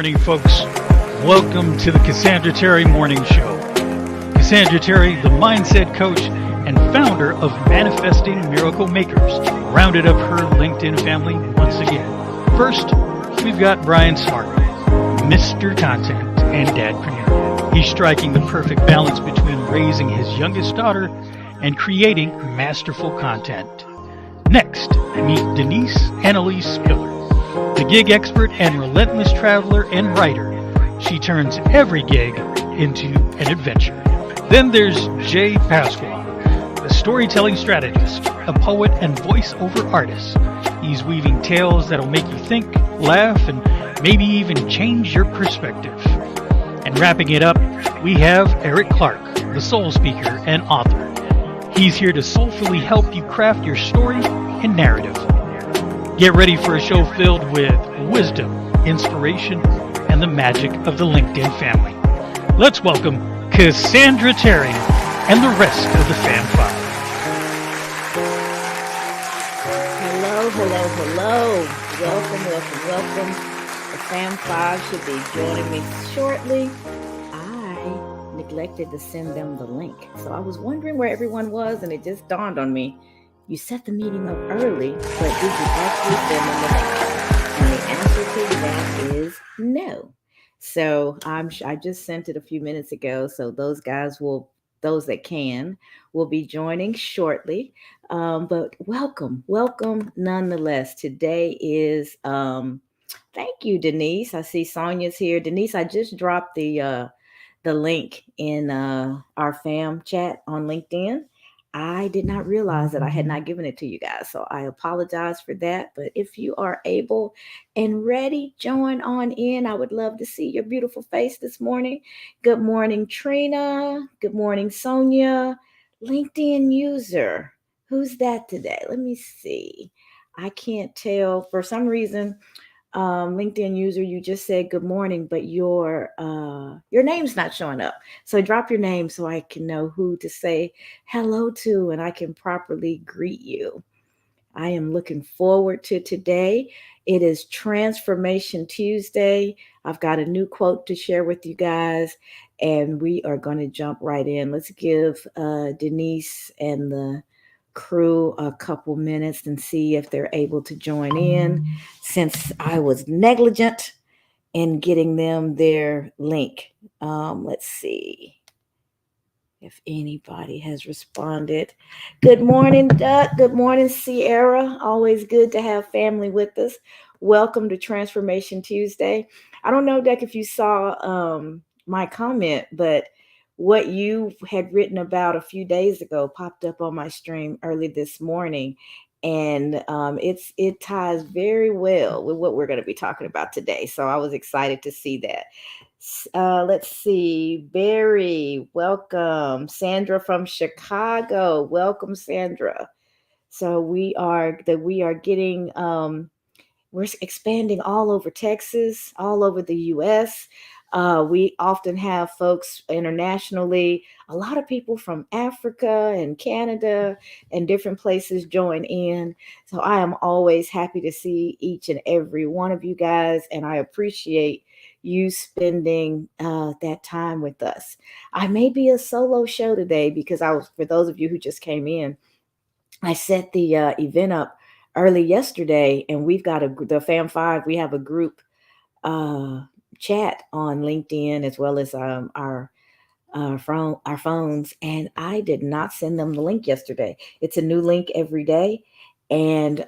morning, folks. Welcome to the Cassandra Terry Morning Show. Cassandra Terry, the mindset coach and founder of Manifesting Miracle Makers, rounded up her LinkedIn family once again. First, we've got Brian Smart, Mr. Content and Dadpreneur. He's striking the perfect balance between raising his youngest daughter and creating masterful content. Next, I meet Denise Annalise Spiller, the gig expert and relentless traveler and writer. She turns every gig into an adventure. Then there's Jay Pasquale, the storytelling strategist, a poet and voiceover artist. He's weaving tales that'll make you think, laugh, and maybe even change your perspective. And wrapping it up, we have Eric Clark, the soul speaker and author. He's here to soulfully help you craft your story and narrative. Get ready for a show filled with wisdom, inspiration, and the magic of the LinkedIn family. Let's welcome Cassandra Terry and the rest of the Fam 5. Hello. Welcome. The Fam 5 should be joining me shortly. I neglected to send them the link. So I was wondering where everyone was, and it just dawned on me. You set the meeting up early, but did you actually send them the link? And the answer to that is no. So I just sent it a few minutes ago. So those that can, will be joining shortly. But welcome nonetheless. Today is, thank you, Denise. I see Sonia's here. Denise, I just dropped the link in our fam chat on LinkedIn. I did not realize that I had not given it to you guys, so I apologize for that. But if you are able and ready, join on in. I would love to see your beautiful face this morning. Good morning, Trina. Good morning, Sonia. LinkedIn user. Who's that today? Let me see. I can't tell. For some reason, LinkedIn user, you just said good morning, but your name's not showing up. So drop your name so I can know who to say hello to and I can properly greet you. I am looking forward to today. It is Transformation Tuesday. I've got a new quote to share with you guys, and we are going to jump right in. Let's give Denise and the crew a couple minutes and see if they're able to join in, since I was negligent in getting them their link. Let's see if anybody has responded. Good morning, Duck. Good morning, Sierra. Always good to have family with us. Welcome to Transformation Tuesday. I don't know, Duck, if you saw my comment, but what you had written about a few days ago popped up on my stream early this morning. And it ties very well with what we're going to be talking about today. So I was excited to see that. Let's see. Barry, welcome. Sandra from Chicago. Welcome, Sandra. So we are getting, we're expanding all over Texas, all over the U.S. We often have folks internationally, a lot of people from Africa and Canada and different places join in. So I am always happy to see each and every one of you guys, and I appreciate you spending that time with us. I may be a solo show today because for those of you who just came in, I set the event up early yesterday, and we've got the Fam 5, we have a group chat on LinkedIn as well as our phones, and I did not send them the link yesterday. It's a new link every day, and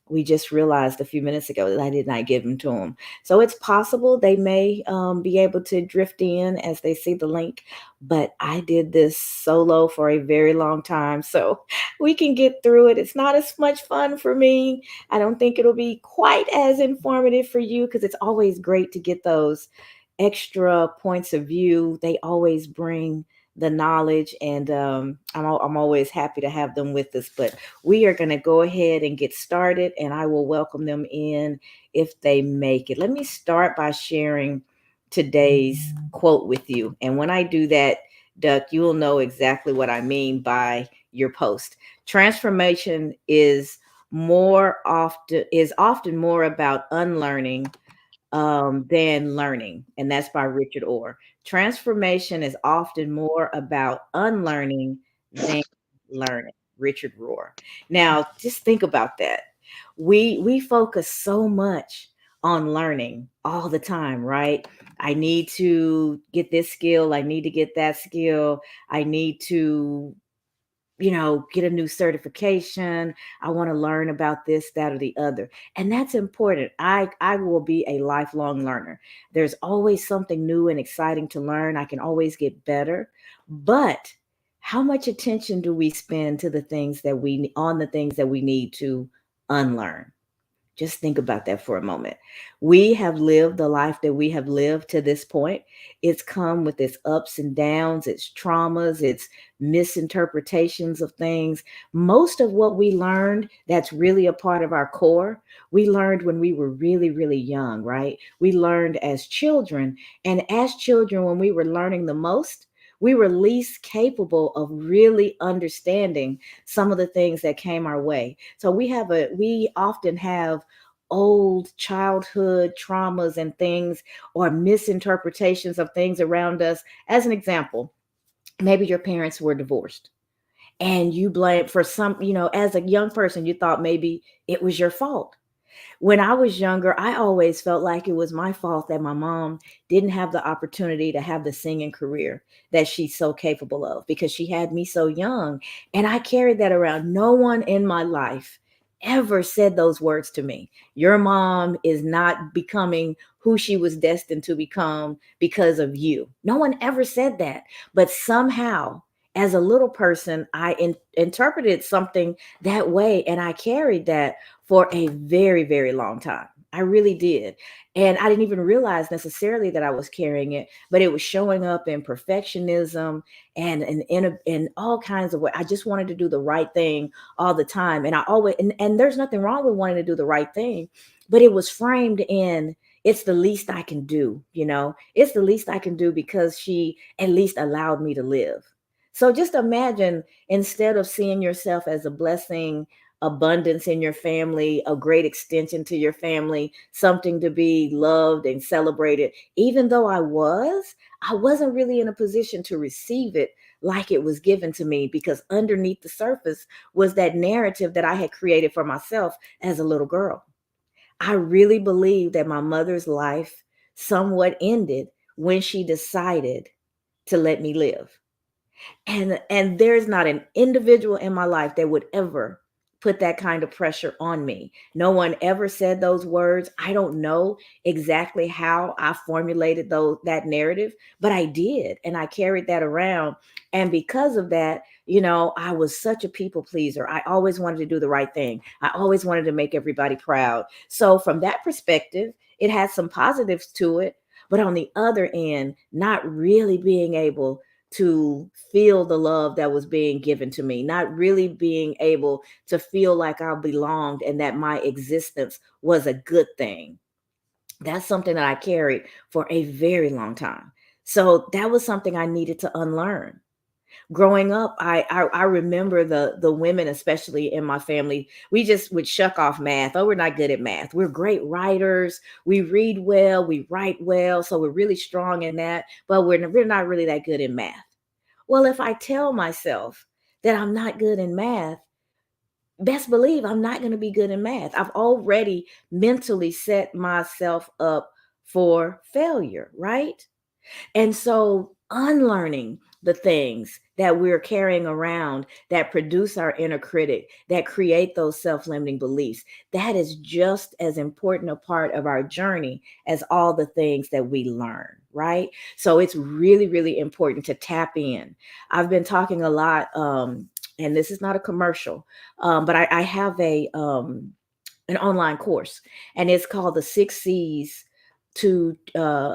we just realized a few minutes ago that I did not give them to them. So it's possible they may be able to drift in as they see the link, but I did this solo for a very long time, so we can get through it. It's not as much fun for me. I don't think it'll be quite as informative for you, because it's always great to get those extra points of view. They always bring the knowledge, and I'm always happy to have them with us. But we are going to go ahead and get started, and I will welcome them in if they make it. Let me start by sharing today's quote with you, and when I do that, Duck, you will know exactly what I mean by your post. Transformation is often more about unlearning than learning. And that's by Richard Orr. Transformation is often more about unlearning than learning. Richard Rohr. Now, just think about that. We focus so much on learning all the time, right? I need to get this skill. I need to get that skill. I need to get a new certification. I want to learn about this, that, or the other. And that's important. I will be a lifelong learner. There's always something new and exciting to learn. I can always get better. But how much attention do we spend to the things that we need to unlearn? Just think about that for a moment. We have lived the life that we have lived to this point. It's come with its ups and downs, its traumas, its misinterpretations of things. Most of what we learned that's really a part of our core, we learned when we were really, really young, right? We learned as children. And as children, when we were learning the most, we were least capable of really understanding some of the things that came our way. So we often have old childhood traumas and things or misinterpretations of things around us. As an example, maybe your parents were divorced and you blame for as a young person, you thought maybe it was your fault. When I was younger, I always felt like it was my fault that my mom didn't have the opportunity to have the singing career that she's so capable of because she had me so young. And I carried that around. No one in my life ever said those words to me. Your mom is not becoming who she was destined to become because of you. No one ever said that. But somehow, as a little person, I interpreted something that way and I carried that for a very, very long time. I really did. And I didn't even realize necessarily that I was carrying it, but it was showing up in perfectionism and in all kinds of ways. I just wanted to do the right thing all the time. And I always, and there's nothing wrong with wanting to do the right thing, but it was framed in, it's the least I can do, it's the least I can do because she at least allowed me to live. So just imagine, instead of seeing yourself as a blessing, abundance in your family, a great extension to your family, something to be loved and celebrated. Even though I wasn't really in a position to receive it like it was given to me, because underneath the surface was that narrative that I had created for myself as a little girl. I really believe that my mother's life somewhat ended when she decided to let me live. And there's not an individual in my life that would ever put that kind of pressure on me. No one ever said those words. I don't know exactly how I formulated that narrative, but I did, and I carried that around. And because of that, I was such a people pleaser. I always wanted to do the right thing. I always wanted to make everybody proud. So from that perspective, it has some positives to it, but on the other end, not really being able to feel the love that was being given to me, not really being able to feel like I belonged and that my existence was a good thing. That's something that I carried for a very long time. So that was something I needed to unlearn. Growing up, I remember the women, especially in my family, we just would shuck off math. Oh, we're not good at math. We're great writers. We read well, we write well, so we're really strong in that, but we're not really that good in math. Well, if I tell myself that I'm not good in math, best believe I'm not going to be good in math. I've already mentally set myself up for failure, right? And so unlearning the things that we're carrying around that produce our inner critic, that create those self-limiting beliefs, that is just as important a part of our journey as all the things that we learn, right? So it's really, really important to tap in. I've been talking a lot, and this is not a commercial, but I have an online course, and it's called the 6 C's to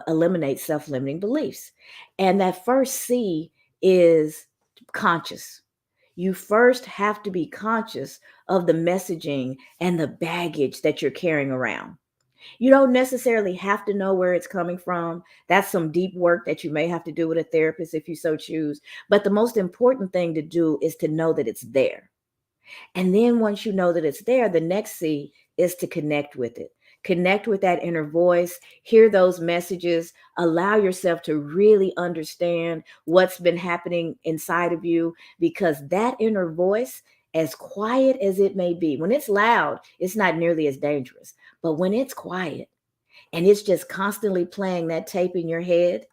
eliminate self-limiting beliefs. And that first C is conscious. You first have to be conscious of the messaging and the baggage that you're carrying around. You don't necessarily have to know where it's coming from. That's some deep work that you may have to do with a therapist if you so choose. But the most important thing to do is to know that it's there. And then once you know that it's there, the next C is to connect with it. Connect with that inner voice, hear those messages, allow yourself to really understand what's been happening inside of you, because that inner voice, as quiet as it may be, when it's loud, it's not nearly as dangerous. But when it's quiet and it's just constantly playing that tape in your head,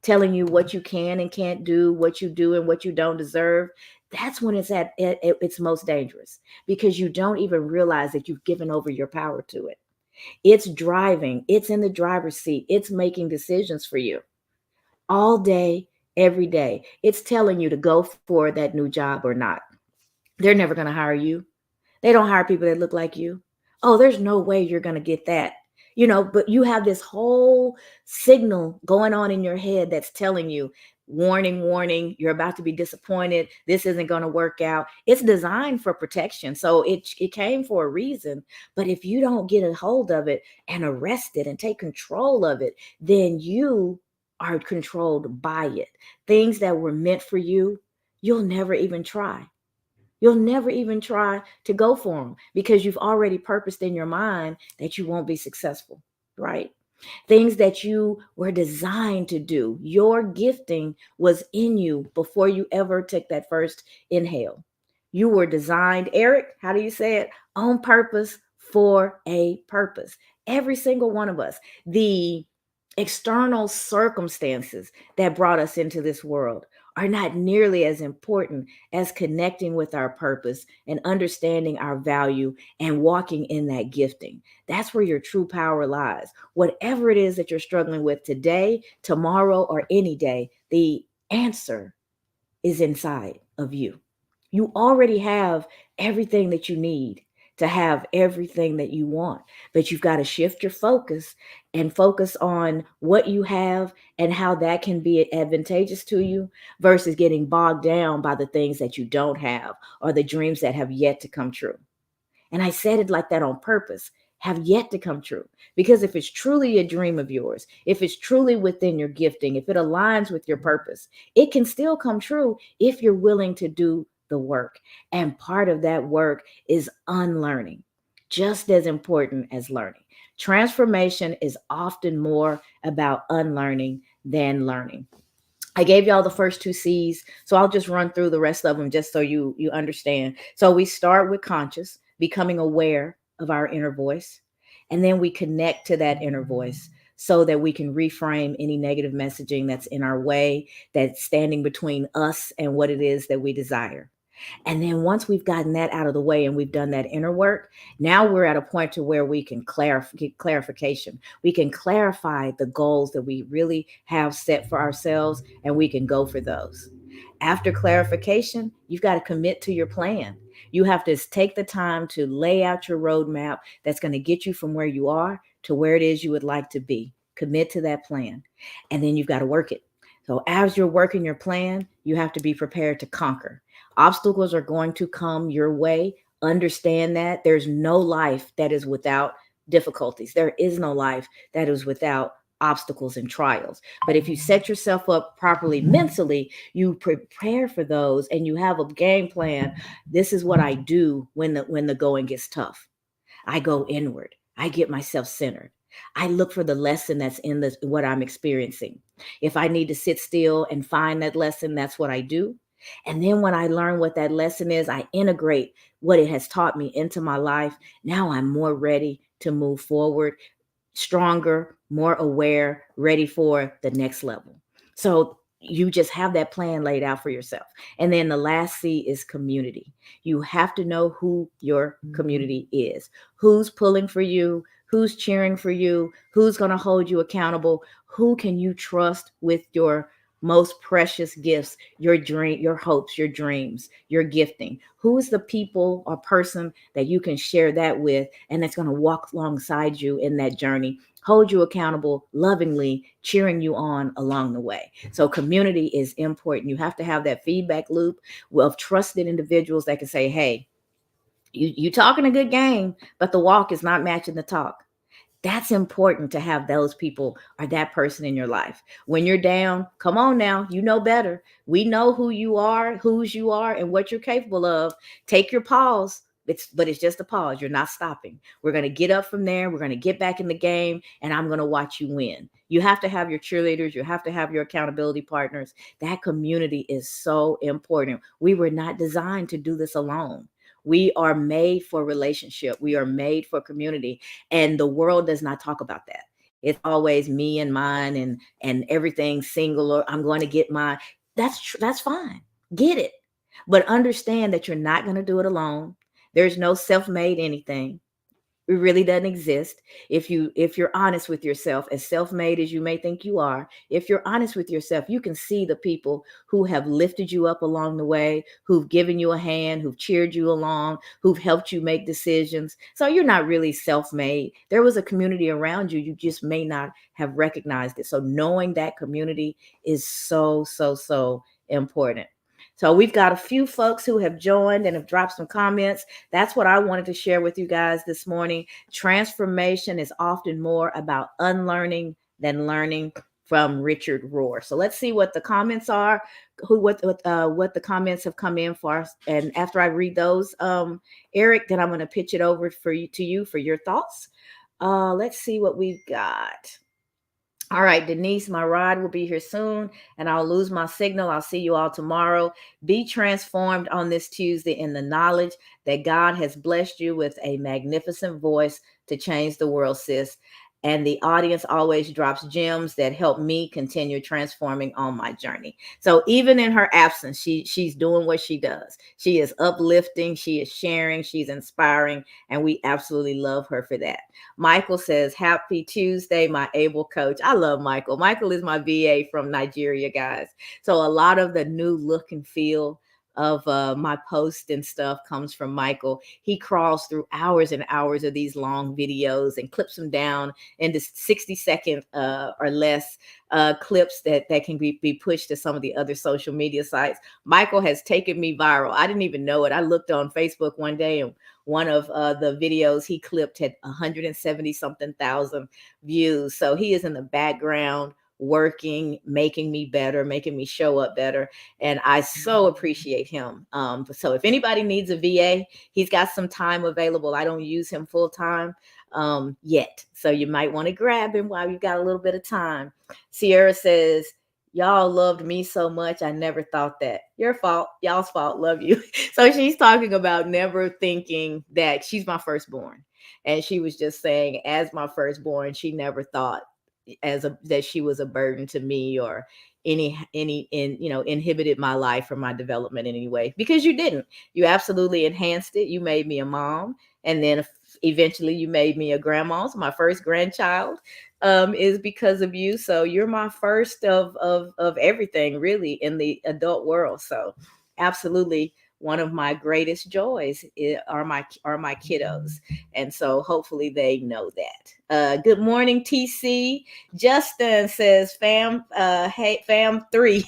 telling you what you can and can't do, what you do and what you don't deserve, that's when it's at its most dangerous, because you don't even realize that you've given over your power to it. It's driving, it's in the driver's seat, it's making decisions for you all day, every day. It's telling you to go for that new job or not. They're never going to hire you. They don't hire people that look like you. Oh, there's no way you're going to get that. But you have this whole signal going on in your head that's telling you, warning, warning, you're about to be disappointed. This isn't going to work out. It's designed for protection. So it came for a reason. But if you don't get a hold of it and arrest it and take control of it, then you are controlled by it. Things that were meant for you, you'll never even try. You'll never even try to go for them, because you've already purposed in your mind that you won't be successful, right? Things that you were designed to do. Your gifting was in you before you ever took that first inhale. You were designed, Eric, how do you say it? On purpose for a purpose. Every single one of us. The external circumstances that brought us into this world are not nearly as important as connecting with our purpose and understanding our value and walking in that gifting. That's where your true power lies. Whatever it is that you're struggling with today, tomorrow, or any day, the answer is inside of you. You already have everything that you need to have everything that you want, but you've got to shift your focus and focus on what you have and how that can be advantageous to you, versus getting bogged down by the things that you don't have or the dreams that have yet to come true. And I said it like that on purpose, have yet to come true. Because if it's truly a dream of yours, if it's truly within your gifting, if it aligns with your purpose, it can still come true if you're willing to do the work. And part of that work is unlearning, just as important as learning. Transformation is often more about unlearning than learning. I gave y'all the first two C's, so I'll just run through the rest of them just so you understand. So we start with conscious, becoming aware of our inner voice, and then we connect to that inner voice so that we can reframe any negative messaging that's in our way, that's standing between us and what it is that we desire. And then once we've gotten that out of the way and we've done that inner work, now we're at a point to where we can get clarification. We can clarify the goals that we really have set for ourselves, and we can go for those. After clarification, you've got to commit to your plan. You have to take the time to lay out your roadmap that's going to get you from where you are to where it is you would like to be. Commit to that plan. And then you've got to work it. So as you're working your plan, you have to be prepared to conquer. Obstacles are going to come your way. Understand that there's no life that is without difficulties. There is no life that is without obstacles and trials. But if you set yourself up properly mentally, you prepare for those and you have a game plan. This is what I do when the going gets tough. I go inward. I get myself centered. I look for the lesson that's in what I'm experiencing. If I need to sit still and find that lesson, that's what I do. And then when I learn what that lesson is, I integrate what it has taught me into my life. Now I'm more ready to move forward, stronger, more aware, ready for the next level. So you just have that plan laid out for yourself. And then the last C is community. You have to know who your community is, who's pulling for you, who's cheering for you, who's going to hold you accountable, who can you trust with your most precious gifts, your dream, your hopes, your dreams, your gifting. Who's the people or person that you can share that with, and that's going to walk alongside you in that journey, hold you accountable, lovingly cheering you on along the way. So community is important. You have to have that feedback loop of trusted individuals that can say, hey, you talking a good game, but the walk is not matching the talk. That's important to have those people or that person in your life. When you're down, come on now, you know better. We know who you are, whose you are, and what you're capable of. Take your pause. But it's just a pause. You're not stopping. We're going to get up from there. We're going to get back in the game, and I'm going to watch you win. You have to have your cheerleaders. You have to have your accountability partners. That community is so important. We were not designed to do this alone. We are made for relationship. We are made for community, and the world does not talk about that. It's always me and mine, and everything single, or I'm going to get my. That's fine. Get it, but understand that you're not going to do it alone. There's no self-made anything. It really doesn't exist. If you're honest with yourself, as self-made as you may think you are, if you're honest with yourself, you can see the people who have lifted you up along the way, who've given you a hand, who've cheered you along, who've helped you make decisions. So you're not really self-made. There was a community around you. You just may not have recognized it. So knowing that community is so, so, so important. So we've got a few folks who have joined and have dropped some comments. That's what I wanted to share with you guys this morning. Transformation is often more about unlearning than learning, from Richard Rohr. So let's see what the comments are, what the comments have come in for us. And after I read those, Eric, then I'm going to pitch it over to you for your thoughts. Let's see what we've got. All right, Denise, my ride will be here soon and I'll lose my signal. I'll see you all tomorrow. Be transformed on this Tuesday in the knowledge that God has blessed you with a magnificent voice to change the world, sis. And the audience always drops gems that help me continue transforming on my journey. So even in her absence, she's doing what she does. She is uplifting, she is sharing, she's inspiring, and we absolutely love her for that. Michael says, happy Tuesday, my able coach. I love Michael. Michael is my VA from Nigeria, guys. So a lot of the new look and feel of my post and stuff comes from Michael. He crawls through hours and hours of these long videos and clips them down into 60-second or less clips that can be pushed to some of the other social media sites. Michael has taken me viral. I didn't even know it. I looked on Facebook one day and one of the videos he clipped had 170 something thousand views. So he is in the background working, making me better, making me show up better. And I so appreciate him. So if anybody needs a VA, he's got some time available. I don't use him full time yet. So you might want to grab him while you've got a little bit of time. Sierra says, y'all loved me so much. I never thought that. Your fault. Y'all's fault. Love you. So she's talking about never thinking that she's my firstborn. And she was just saying, as my firstborn, she never thought that she was a burden to me or inhibited my life or my development in any way, because you didn't. You absolutely enhanced it. You made me a mom, and then eventually you made me a grandma. So my first grandchild is because of you. So you're my first of everything really in the adult world. So absolutely, one of my greatest joys are my kiddos, and so hopefully they know that. Good morning, TC. Justin says, hey, fam 3.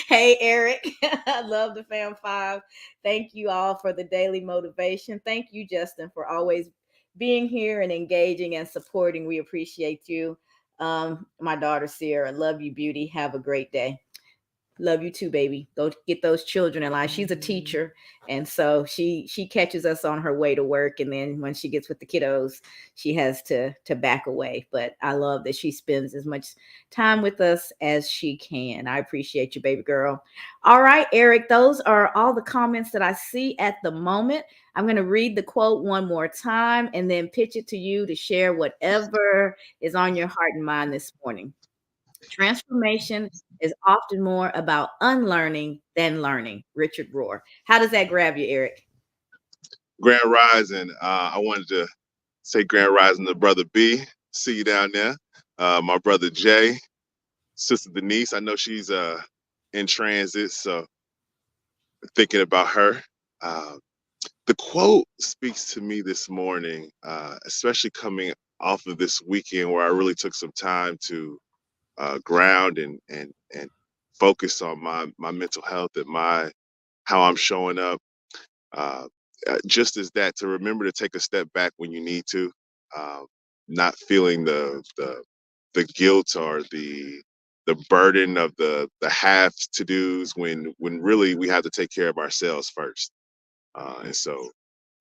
Hey, Eric. I love the fam 5. Thank you all for the daily motivation. Thank you, Justin, for always being here and engaging and supporting. We appreciate you. My daughter, Sierra, love you, beauty. Have a great day. Love you too, baby. Go get those children in line. She's a teacher, and so she catches us on her way to work, and then when she gets with the kiddos, she has to back away. But I love that she spends as much time with us as she can. I appreciate you, baby girl. All right, Eric, those are all the comments that I see at the moment. I'm going to read the quote one more time and then pitch it to you to share whatever is on your heart and mind this morning. Transformation is often more about unlearning than learning. Richard Rohr. How does that grab you, Eric? Grand Rising. I wanted to say Grand Rising to Brother B. See you down there. My brother Jay, Sister Denise. I know she's in transit, so thinking about her. The quote speaks to me this morning, especially coming off of this weekend where I really took some time to ground and focus on my mental health and how I'm showing up. Uh, just as that, to remember to take a step back when you need to, uh, not feeling the guilt or the burden of the have to do's when really we have to take care of ourselves first. And so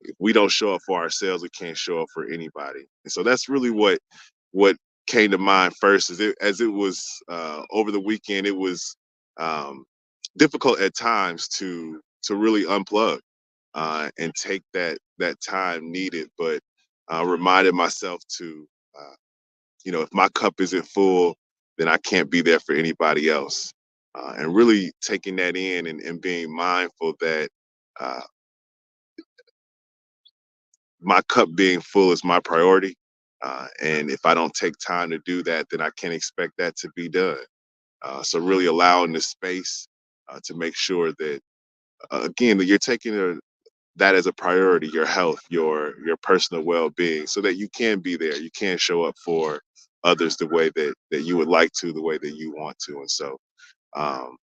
if we don't show up for ourselves, we can't show up for anybody. And so that's really what came to mind first. As it was over the weekend, it was um, difficult at times to really unplug and take that time needed, but reminded myself to if my cup isn't full, then I can't be there for anybody else. And really taking that in and being mindful that uh, my cup being full is my priority. And if I don't take time to do that, then I can't expect that to be done. So really allowing the space to make sure that, again, that you're taking that as a priority, your health, your personal well-being, so that you can be there, you can show up for others the way that you would like to, the way that you want to. And so um,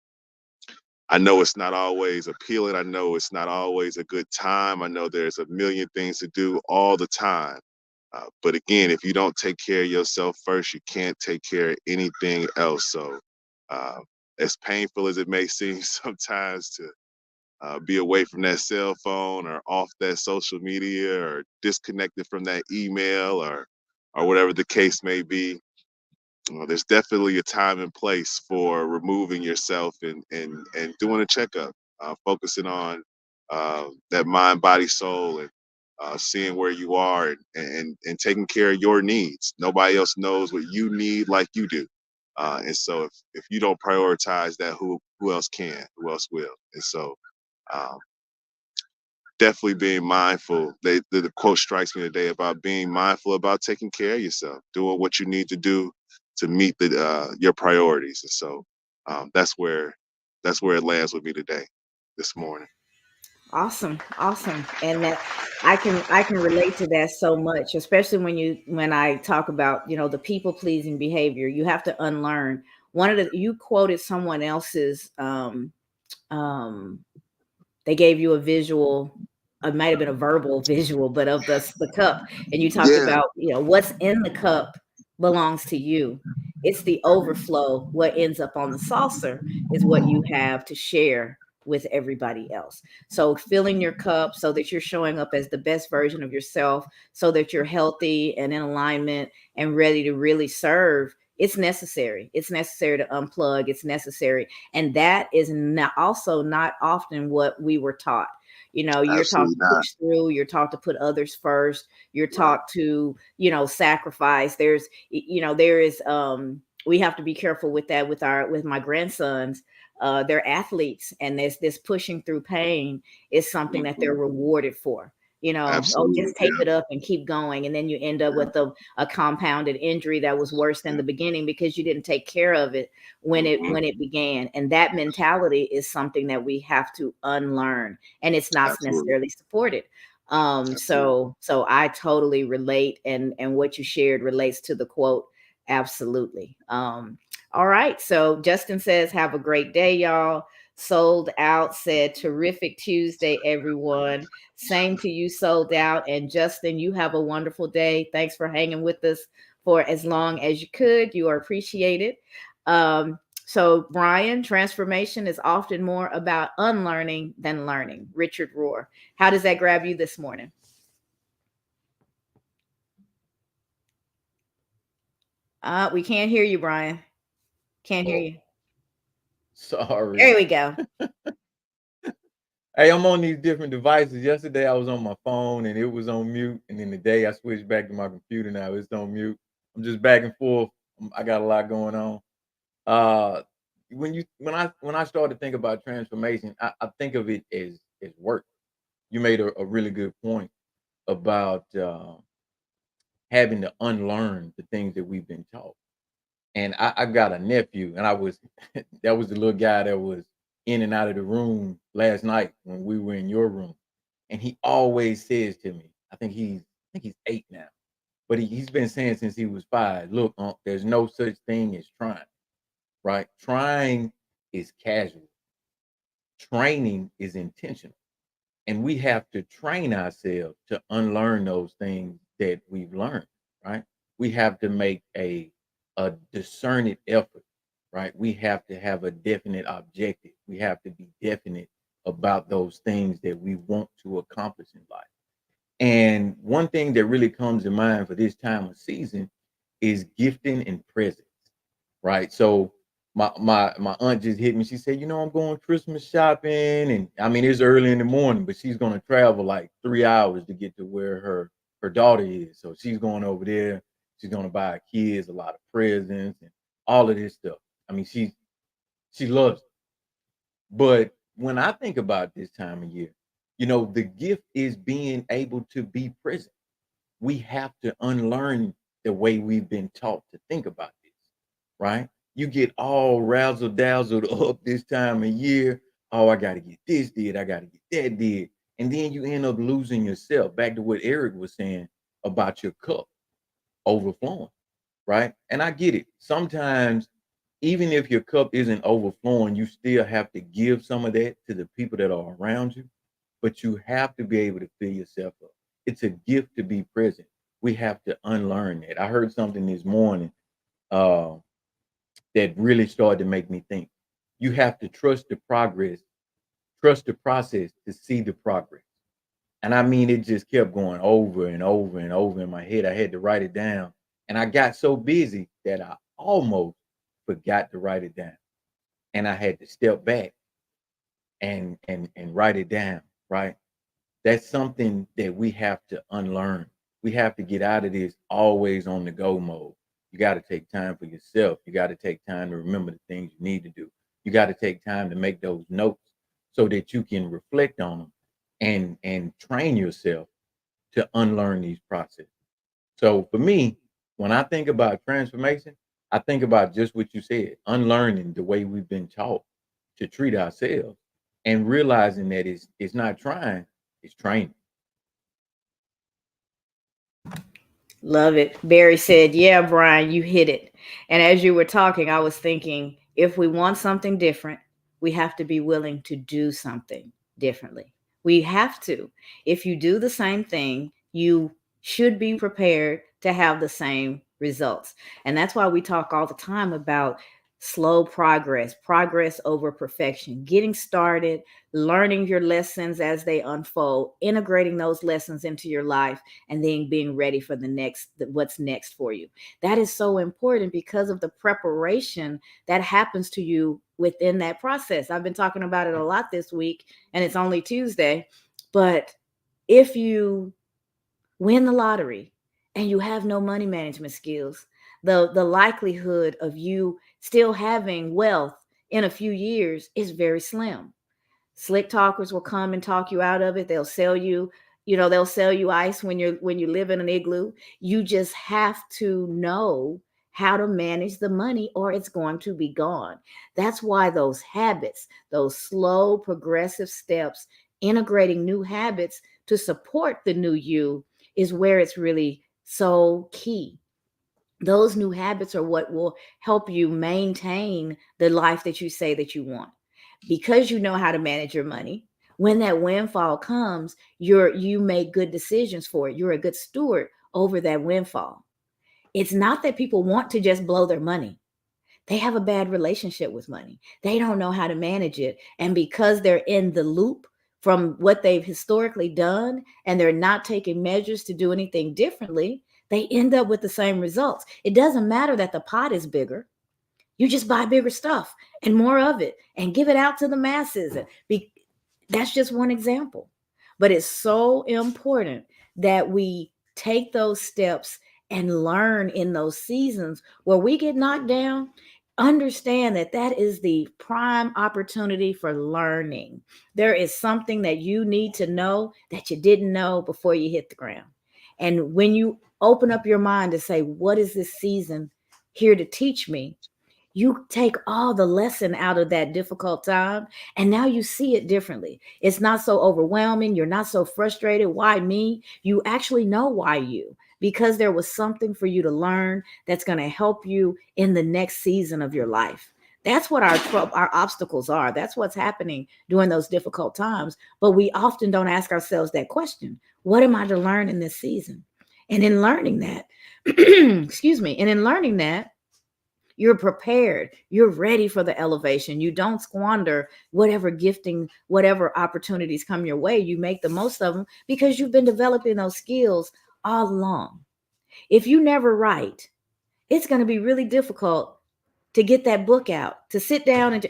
I know it's not always appealing. I know it's not always a good time. I know there's a million things to do all the time. But again, if you don't take care of yourself first, you can't take care of anything else. So, uh, as painful as it may seem sometimes to be away from that cell phone or off that social media or disconnected from that email or whatever the case may be, there's definitely a time and place for removing yourself and doing a checkup, focusing on that mind, body, soul, and seeing where you are and taking care of your needs. Nobody else knows what you need like you do. And so if you don't prioritize that, who else can? Who else will? And so um, definitely being mindful. The quote strikes me today about being mindful about taking care of yourself, doing what you need to do to meet your priorities. And so that's where it lands with me today, this morning. Awesome, awesome. And that I can relate to that so much, especially when I talk about, the people pleasing behavior. You have to unlearn. You quoted someone else's um they gave you a visual, it might have been a verbal visual, but of the cup. And you talked Yeah, about, what's in the cup belongs to you. It's the overflow. What ends up on the saucer is what you have to share with everybody else. So filling your cup so that you're showing up as the best version of yourself, so that you're healthy and in alignment and ready to really serve. It's necessary. It's necessary to unplug. It's necessary, and that is not, also not often what we were taught. You're taught absolutely to not. push through, you're taught to put others first, you're Right. taught to, sacrifice. There is, we have to be careful with that with my grandsons. They're athletes, and this pushing through pain is something that Mhm. they're rewarded for. Oh, Absolutely. just tape it up and keep going. And then you end up Yeah. with a compounded injury that was worse than Yeah. the beginning because you didn't take care of it Mhm. when it began. And that mentality is something that we have to unlearn, and it's not Absolutely. necessarily supported. Absolutely. So I totally relate, and what you shared relates to the quote. Absolutely. All right. So Justin says, have a great day, y'all. Sold out said, terrific Tuesday, everyone. Same to you, sold out. And Justin, you have a wonderful day. Thanks for hanging with us for as long as you could. You are appreciated. So, Brian, transformation is often more about unlearning than learning. Richard Rohr. How does that grab you this morning? We can't hear you, Brian. Can't hear Oh, you. There sorry. we go. Hey, I'm on these different devices. Yesterday I was on my phone and it was on mute, and then today I switched back to my computer. Now it's on mute. I'm just back and forth. I got a lot going on. Uh, when I start to think about transformation, I think of it as work. You made a really good point about having to unlearn the things that we've been taught. And I got a nephew, and I was that was the little guy that was in and out of the room last night when we were in your room. And he always says to me, I think he's 8 now, but he's been saying since he was 5, look, there's no such thing as trying, right? Trying is casual. Training is intentional. And we have to train ourselves to unlearn those things that we've learned, right? We have to make a discerning effort, right? We have to have a definite objective. We have to be definite about those things that we want to accomplish in life. And one thing that really comes to mind for this time of season is gifting and presents, right? So my aunt just hit me. She said, I'm going Christmas shopping, and I mean it's early in the morning, but she's gonna travel like 3 hours to get to where her daughter is. So she's going over there. She's gonna buy her kids a lot of presents and all of this stuff. I mean, she loves it. But when I think about this time of year, the gift is being able to be present. We have to unlearn the way we've been taught to think about this, right? You get all razzle dazzled up this time of year. Oh, I got to get this did. I got to get that did. And then you end up losing yourself. Back to what Eric was saying about your cup overflowing, right? And I get it. Sometimes, even if your cup isn't overflowing, you still have to give some of that to the people that are around you, but you have to be able to fill yourself up. It's a gift to be present. We have to unlearn that. I heard something this morning uh, that really started to make me think. You have to trust the progress, trust the process to see the progress. And I mean, it just kept going over and over and over in my head. I had to write it down. And I got so busy that I almost forgot to write it down. And I had to step back and write it down, right? That's something that we have to unlearn. We have to get out of this always on the go mode. You got to take time for yourself. You got to take time to remember the things you need to do. You got to take time to make those notes so that you can reflect on them and train yourself to unlearn these processes. So for me, when I think about transformation, I think about just what you said, unlearning the way we've been taught to treat ourselves and realizing that it's not trying, it's training. Love it. Barry said, yeah, Brian, you hit it. And as you were talking, I was thinking, if we want something different, we have to be willing to do something differently. We have to. If you do the same thing, you should be prepared to have the same results. And that's why we talk all the time about slow progress over perfection, getting started, learning your lessons as they unfold, integrating those lessons into your life, and then being ready for what's next for you. That is so important because of the preparation that happens to you within that process. I've been talking about it a lot this week, and it's only Tuesday, but if you win the lottery and you have no money management skills, the likelihood of you still having wealth in a few years is very slim. Slick talkers will come and talk you out of it. They'll sell you ice when you live in an igloo. You just have to know how to manage the money or it's going to be gone. That's why those habits, those slow progressive steps, integrating new habits to support the new you is where it's really so key. Those new habits are what will help you maintain the life that you say that you want. Because you know how to manage your money, when that windfall comes, you make good decisions for it. You're a good steward over that windfall. It's not that people want to just blow their money. They have a bad relationship with money. They don't know how to manage it. And because they're in the loop from what they've historically done and they're not taking measures to do anything differently, they end up with the same results. It doesn't matter that the pot is bigger. You just buy bigger stuff and more of it and give it out to the masses. That's just one example. But it's so important that we take those steps and learn in those seasons where we get knocked down. Understand that that is the prime opportunity for learning. There is something that you need to know that you didn't know before you hit the ground. And when you open up your mind to say, what is this season here to teach me? You take all the lesson out of that difficult time and now you see it differently. It's not so overwhelming. You're not so frustrated. Why me? You actually know why you, because there was something for you to learn that's going to help you in the next season of your life. That's what our obstacles are. That's what's happening during those difficult times. But we often don't ask ourselves that question. What am I to learn in this season? And in learning that, excuse me, and in learning that, You're prepared. You're ready for the elevation. You don't squander whatever gifting, whatever opportunities come your way. You make the most of them because you've been developing those skills all along. If you never write, it's going to be really difficult to get that book out, to sit down and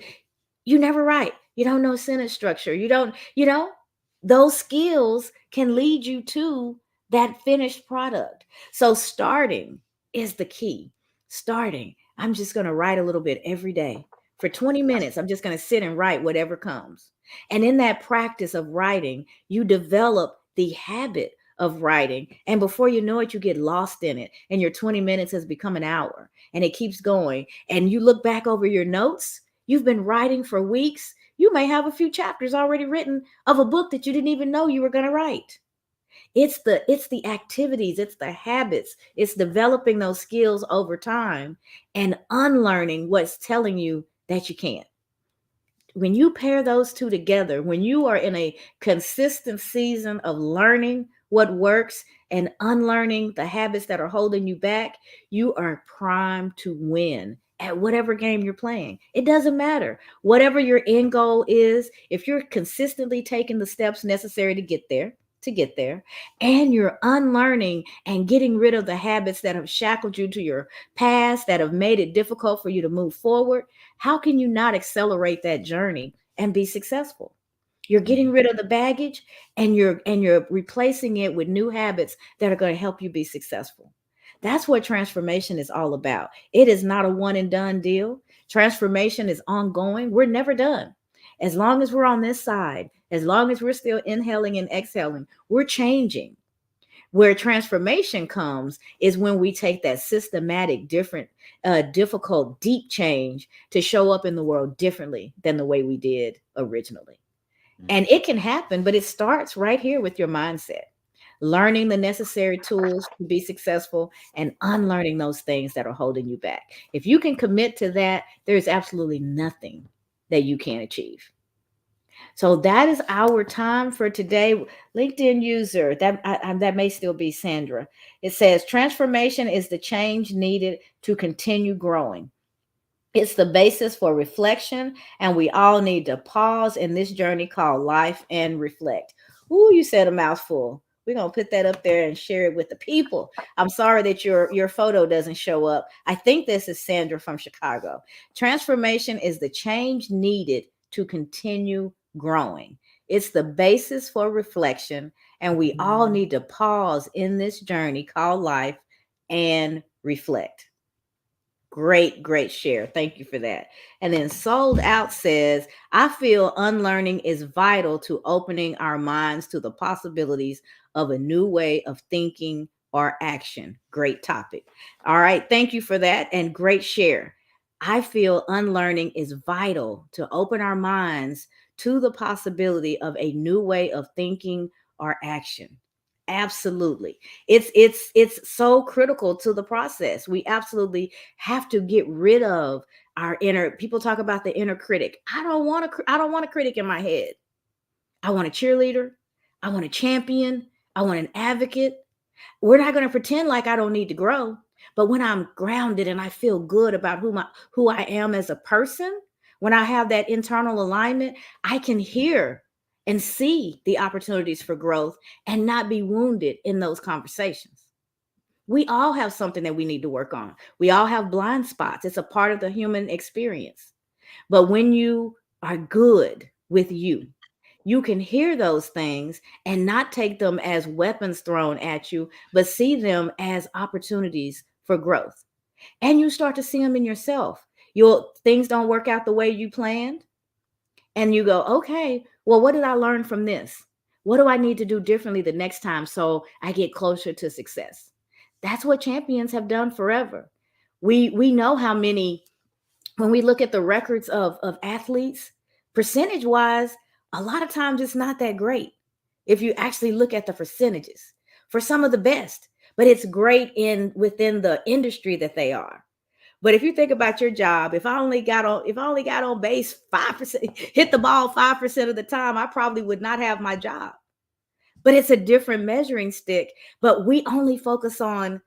you never write. You don't know sentence structure. You don't, those skills can lead you to that finished product. So starting is the key. Starting. I'm just going to write a little bit every day. For 20 minutes, I'm just going to sit and write whatever comes. And in that practice of writing, you develop the habit of writing. And before you know it, you get lost in it. And your 20 minutes has become an hour and it keeps going. And you look back over your notes. You've been writing for weeks. You may have a few chapters already written of a book that you didn't even know you were going to write. It's the activities, it's the habits, it's developing those skills over time and unlearning what's telling you that you can't. When you pair those two together, when you are in a consistent season of learning what works and unlearning the habits that are holding you back, you are primed to win at whatever game you're playing. It doesn't matter. Whatever your end goal is, if you're consistently taking the steps necessary to get there, and you're unlearning and getting rid of the habits that have shackled you to your past, that have made it difficult for you to move forward, how can you not accelerate that journey and be successful? You're getting rid of the baggage and you're replacing it with new habits that are going to help you be successful. That's what transformation is all about. It is not a one and done deal. Transformation is ongoing. We're never done. As long as we're on this side, as long as we're still inhaling and exhaling, we're changing. Where transformation comes is when we take that systematic, difficult, deep change to show up in the world differently than the way we did originally. And it can happen, but it starts right here with your mindset. Learning the necessary tools to be successful and unlearning those things that are holding you back. If you can commit to that, there's absolutely nothing that you can't achieve. So that is our time for today. LinkedIn user, that may still be Sandra. It says transformation is the change needed to continue growing. It's the basis for reflection, and we all need to pause in this journey called life and reflect. Ooh, you said a mouthful. We're going to put that up there and share it with the people. I'm sorry that your photo doesn't show up. I think this is Sandra from Chicago. Transformation is the change needed to continue growing. It's the basis for reflection, and we all need to pause in this journey called life and reflect. Great share. Thank you for that. And then Sold Out says, I feel unlearning is vital to opening our minds to the possibilities of a new way of thinking or action. Great topic. All right. Thank you for that. And great share. I feel unlearning is vital to open our minds to the possibility of a new way of thinking or action. Absolutely. It's so critical to the process. We absolutely have to get rid of our inner, people talk about the inner critic. I don't want a critic in my head. I want a cheerleader. I want a champion. I want an advocate. We're not going to pretend like I don't need to grow, but when I'm grounded and I feel good about who I am as a person, when I have that internal alignment, I can hear and see the opportunities for growth and not be wounded in those conversations. We all have something that we need to work on. We all have blind spots. It's a part of the human experience. But when you are good with you, you can hear those things and not take them as weapons thrown at you, but see them as opportunities for growth. And you start to see them in yourself. Things don't work out the way you planned. And you go, okay, well, what did I learn from this? What do I need to do differently the next time so I get closer to success? That's what champions have done forever. We know how many, when we look at the records of athletes, percentage wise, a lot of times it's not that great if you actually look at the percentages for some of the best, but it's great within the industry that they are. But if you think about your job, if I only got on base 5%, hit the ball 5% of the time, I probably would not have my job. But it's a different measuring stick. But we only focus on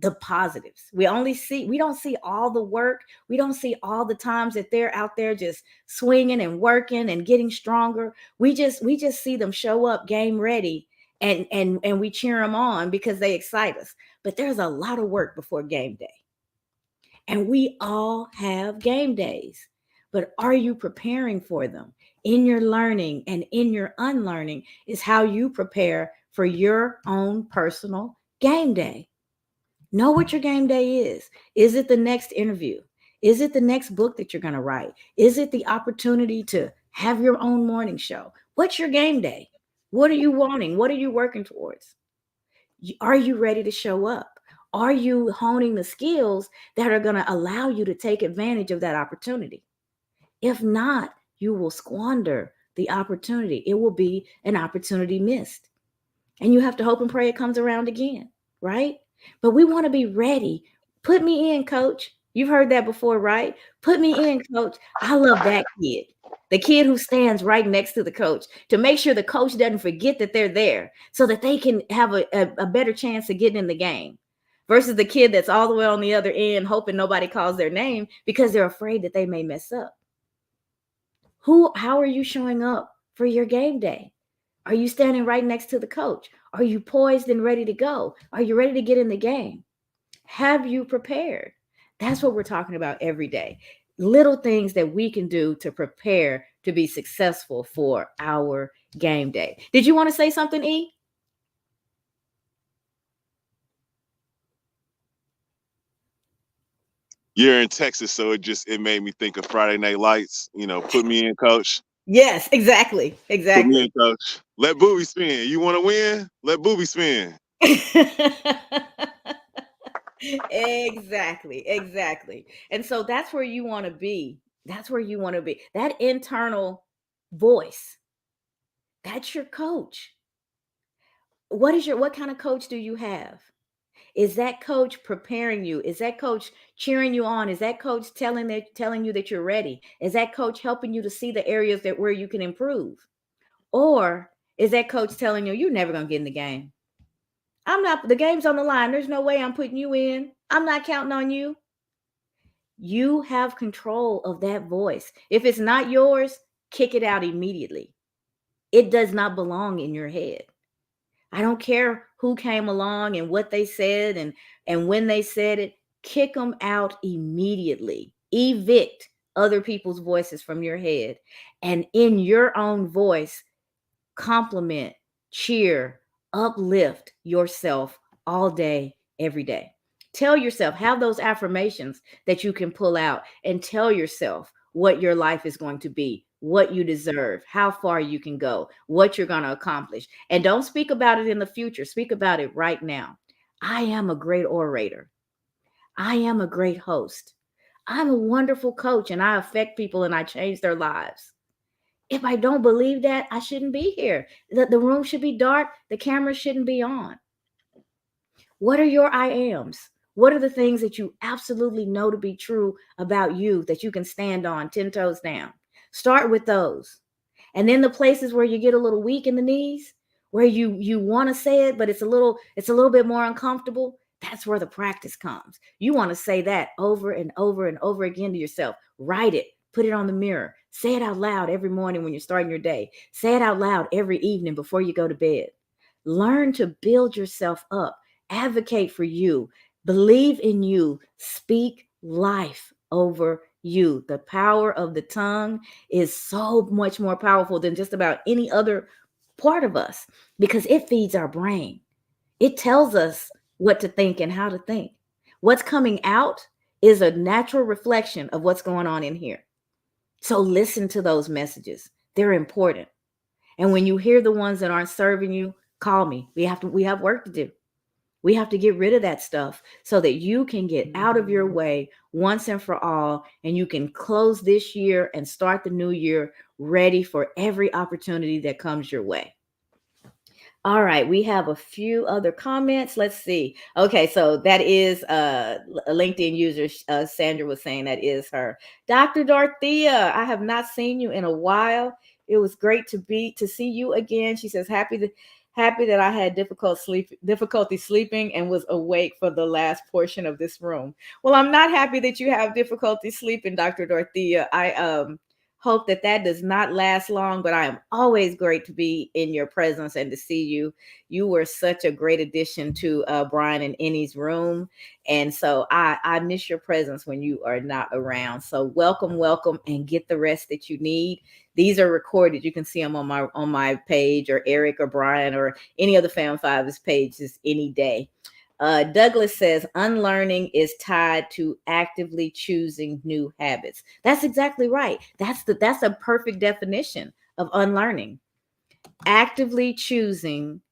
the positives. We don't see all the work. We don't see all the times that they're out there just swinging and working and getting stronger. We just see them show up game ready, and we cheer them on because they excite us. But there's a lot of work before game day. And we all have game days. But are you preparing for them? In your learning and in your unlearning is how you prepare for your own personal game day. Know what your game day is. Is it the next interview? Is it the next book that you're going to write? Is it the opportunity to have your own morning show? What's your game day? What are you wanting? What are you working towards? Are you ready to show up? Are you honing the skills that are going to allow you to take advantage of that opportunity? If not, you will squander the opportunity. It will be an opportunity missed. And you have to hope and pray it comes around again, right? But we want to be ready. Put me in, coach. You've heard that before, right? Put me in, coach. I love that kid. The kid who stands right next to the coach to make sure the coach doesn't forget that they're there so that they can have a better chance of getting in the game versus the kid that's all the way on the other end hoping nobody calls their name because they're afraid that they may mess up. How are you showing up for your game day? Are you standing right next to the coach? Are you poised and ready to go? Are you ready to get in the game? Have you prepared? That's what we're talking about every day. Little things that we can do to prepare to be successful for our game day. Did you want to say something, E? You're in Texas, so it made me think of Friday Night Lights. Put me in, coach. Yes, exactly. Put me in, coach. Let Booby spin. You want to win? Let Booby spin. Exactly. And so that's where you want to be. That's where you want to be. That internal voice. That's your coach. What kind of coach do you have? Is that coach preparing you? Is that coach cheering you on? Is that coach telling you that you're ready? Is that coach helping you to see the areas where you can improve? Or is that coach telling you you're never going to get in the game? The game's on the line. There's no way I'm putting you in. I'm not counting on you. You have control of that voice. If it's not yours, kick it out immediately. It does not belong in your head. I don't care who came along and what they said and when they said it. Kick them out immediately. Evict other people's voices from your head. And in your own voice, compliment, cheer, uplift yourself all day, every day. Tell yourself, have those affirmations that you can pull out and tell yourself what your life is going to be, what you deserve, how far you can go, what you're going to accomplish. And don't speak about it in the future. Speak about it right now. I am a great orator. I am a great host. I'm a wonderful coach and I affect people and I change their lives. If I don't believe that, I shouldn't be here. The room should be dark. The camera shouldn't be on. What are your I ams? What are the things that you absolutely know to be true about you that you can stand on 10 toes down? Start with those. And then the places where you get a little weak in the knees, where you want to say it, but it's a little bit more uncomfortable. That's where the practice comes. You want to say that over and over and over again to yourself. Write it. Put it on the mirror. Say it out loud every morning when you're starting your day. Say it out loud every evening before you go to bed. Learn to build yourself up. Advocate for you. Believe in you. Speak life over you. The power of the tongue is so much more powerful than just about any other part of us because it feeds our brain. It tells us what to think and how to think. What's coming out is a natural reflection of what's going on in here. So listen to those messages. They're important. And when you hear the ones that aren't serving you, call me. We have work to do. We have to get rid of that stuff so that you can get out of your way once and for all, and you can close this year and start the new year ready for every opportunity that comes your way. All right, we have a few other comments. Let's see. Okay, so that is a LinkedIn user. Sandra was saying that is her. Dr. Dorothea, I have not seen you in a while. It was great to see you again. She says, happy Happy that I had difficulty sleeping and was awake for the last portion of this room. Well, I'm not happy that you have difficulty sleeping, Dr. Dorothea. I hope that that does not last long, but I am always great to be in your presence and to see you. You were such a great addition to Brian and Annie's room. And so I miss your presence when you are not around. So welcome, and get the rest that you need. These are recorded. You can see them on my page, or Eric or Brian or any of the Fam Fives pages any day. Douglas says unlearning is tied to actively choosing new habits. That's exactly right. That's a perfect definition of unlearning. Actively choosing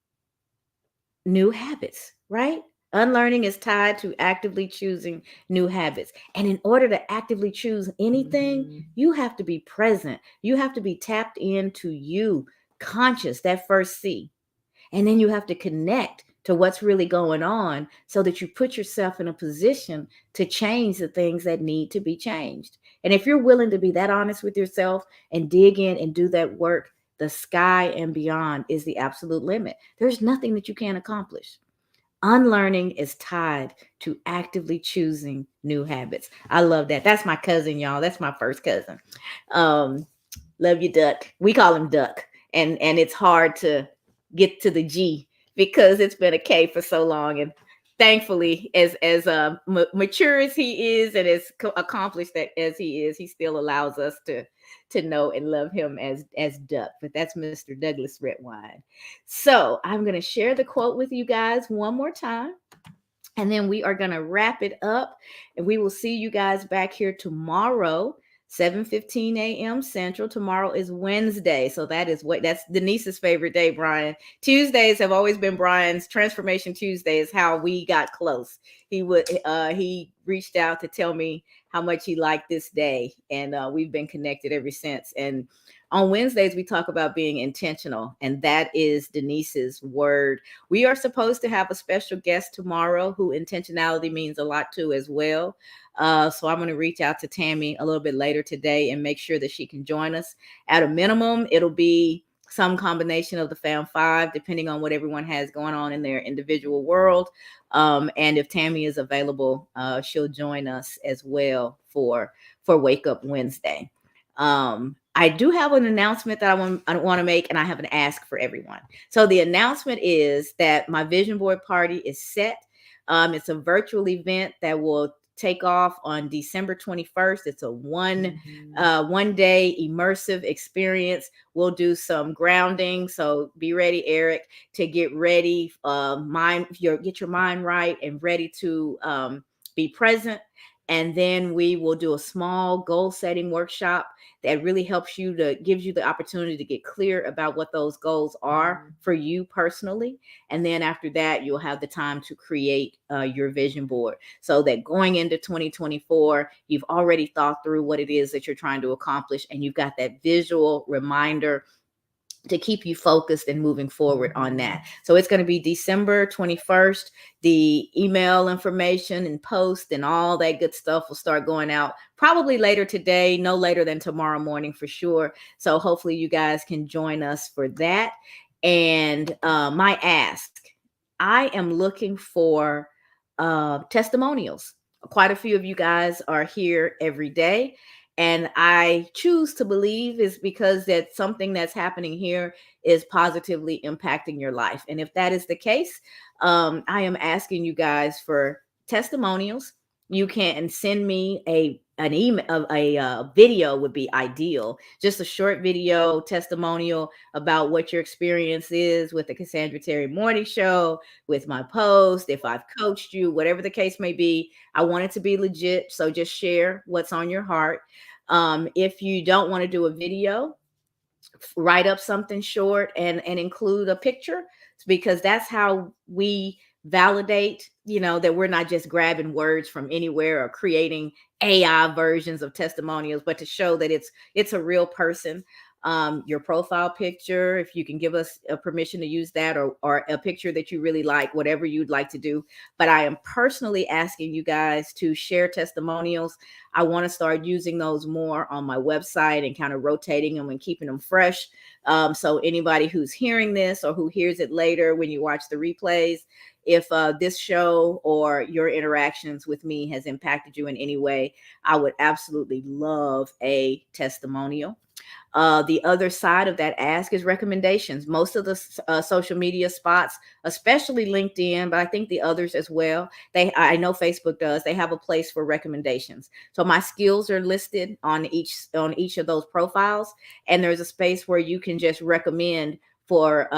new habits, right? Unlearning is tied to actively choosing new habits. And in order to actively choose anything, you have to be present. You have to be tapped into you, conscious, that first C. And then you have to connect to what's really going on so that you put yourself in a position to change the things that need to be changed. And if you're willing to be that honest with yourself and dig in and do that work, the sky and beyond is the absolute limit. There's nothing that you can't accomplish. Unlearning is tied to actively choosing new habits. I love that. That's my cousin, y'all. That's my first cousin. Love you, Duck. We call him Duck. And it's hard to get to the G because it's been a K for so long. And thankfully, as mature as he is and as accomplished as he is, he still allows us to know and love him as Duck. But that's Mr. Douglas Redwine. So I'm going to share the quote with you guys one more time. And then we are going to wrap it up. And we will see you guys back here tomorrow, 7:15 a.m. Central. Tomorrow is Wednesday. So that's Denise's favorite day, Brian. Tuesdays have always been Brian's. Transformation Tuesday is how we got close. He reached out to tell me how much he liked this day. And we've been connected ever since. And on Wednesdays, we talk about being intentional, and that is Denise's word. We are supposed to have a special guest tomorrow who intentionality means a lot to as well. So I'm going to reach out to Tammy a little bit later today and make sure that she can join us. At a minimum, it'll be some combination of the Fam Five, depending on what everyone has going on in their individual world. And if Tammy is available, she'll join us as well for Wake Up Wednesday. I do have an announcement that I want to make, and I have an ask for everyone. So the announcement is that my vision board party is set. It's a virtual event that will take off on December 21st. It's a one day immersive experience. We'll do some grounding. So be ready, Eric, to get ready. Get your mind right and ready to be present. And then we will do a small goal setting workshop that really gives you the opportunity to get clear about what those goals are for you personally. And then after that, you'll have the time to create your vision board so that going into 2024, you've already thought through what it is that you're trying to accomplish. And you've got that visual reminder to keep you focused and moving forward on that. So it's going to be December 21st. The email information and post and all that good stuff will start going out probably later today, no later than tomorrow morning for sure. So hopefully you guys can join us for that. And my ask, I am looking for testimonials. Quite a few of you guys are here every day. And I choose to believe is because that something that's happening here is positively impacting your life. And if that is the case, I am asking you guys for testimonials. You can send me an email, a video would be ideal. Just a short video testimonial about what your experience is with the Cassandra Terry Morning Show, with my post, if I've coached you, whatever the case may be. I want it to be legit. So just share what's on your heart. If you don't want to do a video, write up something short and include a picture, because that's how we validate, that we're not just grabbing words from anywhere or creating AI versions of testimonials, but to show that it's a real person. your profile picture, if you can give us a permission to use that, or a picture that you really like, whatever you'd like to do. But I am personally asking you guys to share testimonials. I want to start using those more on my website and kind of rotating them and keeping them fresh. So anybody who's hearing this or who hears it later when you watch the replays, if this show or your interactions with me has impacted you in any way, I would absolutely love a testimonial. The other side of that ask is recommendations. Most of the social media spots, especially LinkedIn, but I think the others as well, I know Facebook does, they have a place for recommendations. So my skills are listed on each of those profiles, and there's a space where you can just recommend for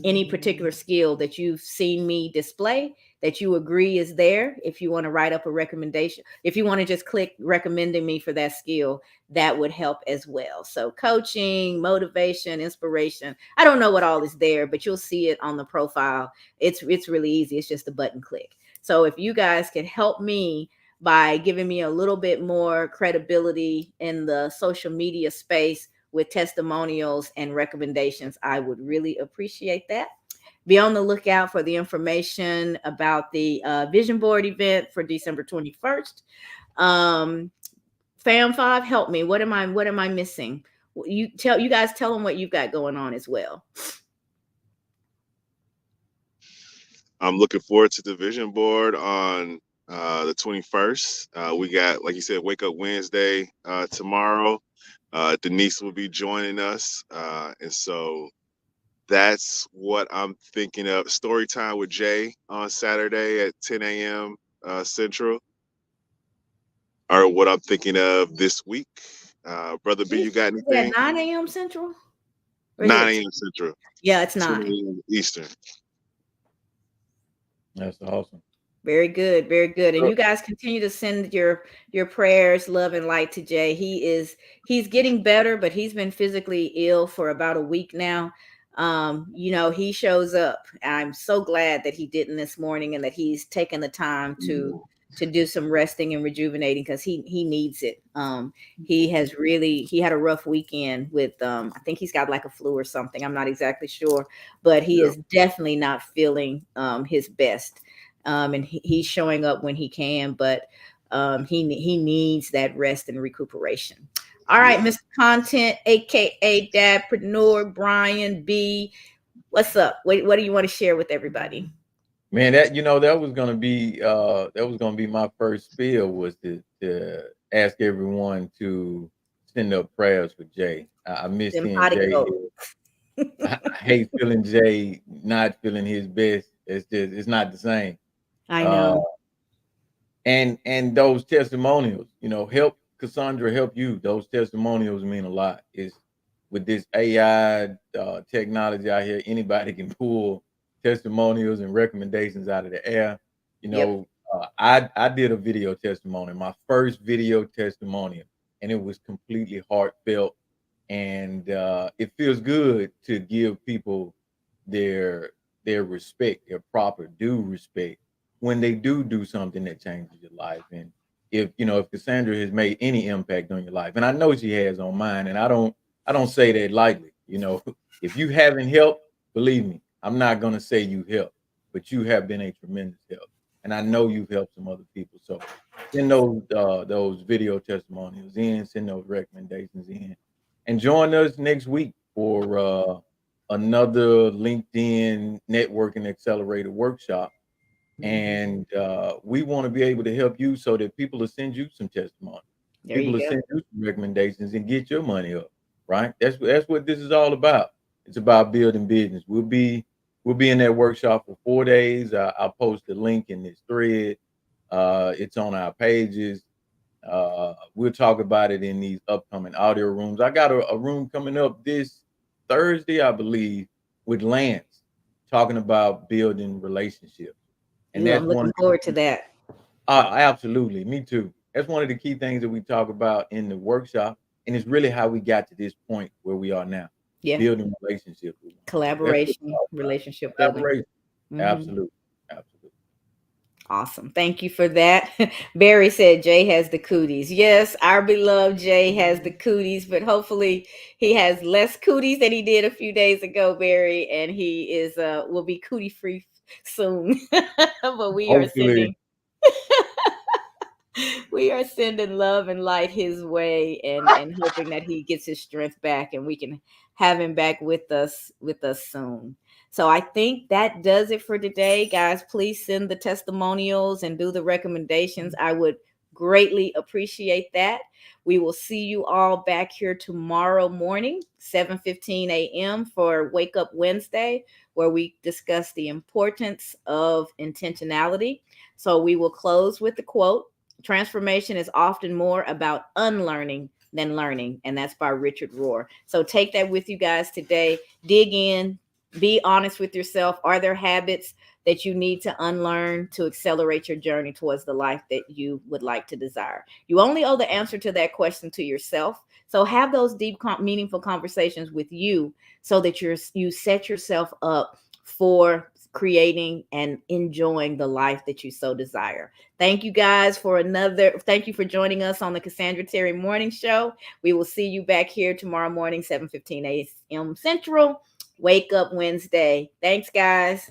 any particular skill that you've seen me display that you agree is there. If you want to write up a recommendation, if you want to just click recommending me for that skill, that would help as well. So coaching, motivation, inspiration. I don't know what all is there, but you'll see it on the profile. It's really easy. It's just a button click. So if you guys can help me by giving me a little bit more credibility in the social media space with testimonials and recommendations, I would really appreciate that. Be on the lookout for the information about the vision board event for December 21st. Fam 5, help me. What am I missing? You guys tell them what you've got going on as well. I'm looking forward to the vision board on the 21st. We got, like you said, Wake Up Wednesday tomorrow. Denise will be joining us. And so that's what I'm thinking of. Story time with Jay on Saturday at 10 a.m. Central are what I'm thinking of this week. Brother B, you got anything? 9 a.m. Central? 9 a.m. Central. Yeah, it's 10 9 a.m. Eastern. That's awesome. Very good, very good. And you guys continue to send your prayers, love, and light to Jay. He's getting better, but he's been physically ill for about a week now. He shows up. I'm so glad that he didn't this morning and that he's taken the time to do some resting and rejuvenating, because he needs it. He had a rough weekend with I think he's got like a flu or something. I'm not exactly sure, but he is definitely not feeling his best. And he's showing up when he can, but he needs that rest and recuperation. All right, Mr. Content, aka Dadpreneur, Brian B, what's up? What do you want to share with everybody? Man, that was gonna be my first spiel, was to ask everyone to send up prayers for Jay. I miss seeing Jay. I hate feeling Jay not feeling his best. It's not the same. I know. And those testimonials, help Cassandra, help you. Those testimonials mean a lot. Is with this AI technology out here, anybody can pull testimonials and recommendations out of the air. I did a video testimony, my first video testimonial, and it was completely heartfelt, and it feels good to give people their respect, their proper due respect, when they do something that changes your life. And if Cassandra has made any impact on your life, and I know she has on mine, and I don't say that lightly. If you haven't helped, believe me, I'm not going to say you helped, but you have been a tremendous help, and I know you've helped some other people. So send those video testimonials in, send those recommendations in, and join us next week for another LinkedIn Networking Accelerator workshop. And we want to be able to help you so that people will send you some testimony. People will send you some recommendations and get your money up, right? That's what this is all about. It's about building business. We'll be in that workshop for 4 days. I'll post the link in this thread. It's on our pages. We'll talk about it in these upcoming audio rooms. I got a room coming up this Thursday, I believe, with Lance, talking about building relationships. And I'm looking forward to that. Absolutely. Me too. That's one of the key things that we talk about in the workshop. And it's really how we got to this point where we are now. Yeah. Building relationships. Collaboration, relationship building. Collaboration. Mm-hmm. Absolutely. Awesome. Thank you for that. Barry said Jay has the cooties. Yes, our beloved Jay has the cooties, but hopefully he has less cooties than he did a few days ago, Barry, and he is will be cootie free soon. But Hopefully. we are sending love and light his way, and hoping that he gets his strength back and we can have him back with us soon. So I think that does it for today, guys. Please send the testimonials and do the recommendations. I would greatly appreciate that. We will see you all back here tomorrow morning, 7:15 a.m. for Wake Up Wednesday, where we discuss the importance of intentionality. So we will close with the quote: transformation is often more about unlearning than learning. And that's by Richard Rohr. So take that with you guys today. Dig in, be honest with yourself. Are there habits that you need to unlearn to accelerate your journey towards the life that you would like to desire? You only owe the answer to that question to yourself. So have those deep, meaningful conversations with you so that you set yourself up for creating and enjoying the life that you so desire. Thank you guys thank you for joining us on the Cassandra Terry Morning Show. We will see you back here tomorrow morning, 7:15 a.m. Central. Wake Up Wednesday. Thanks, guys.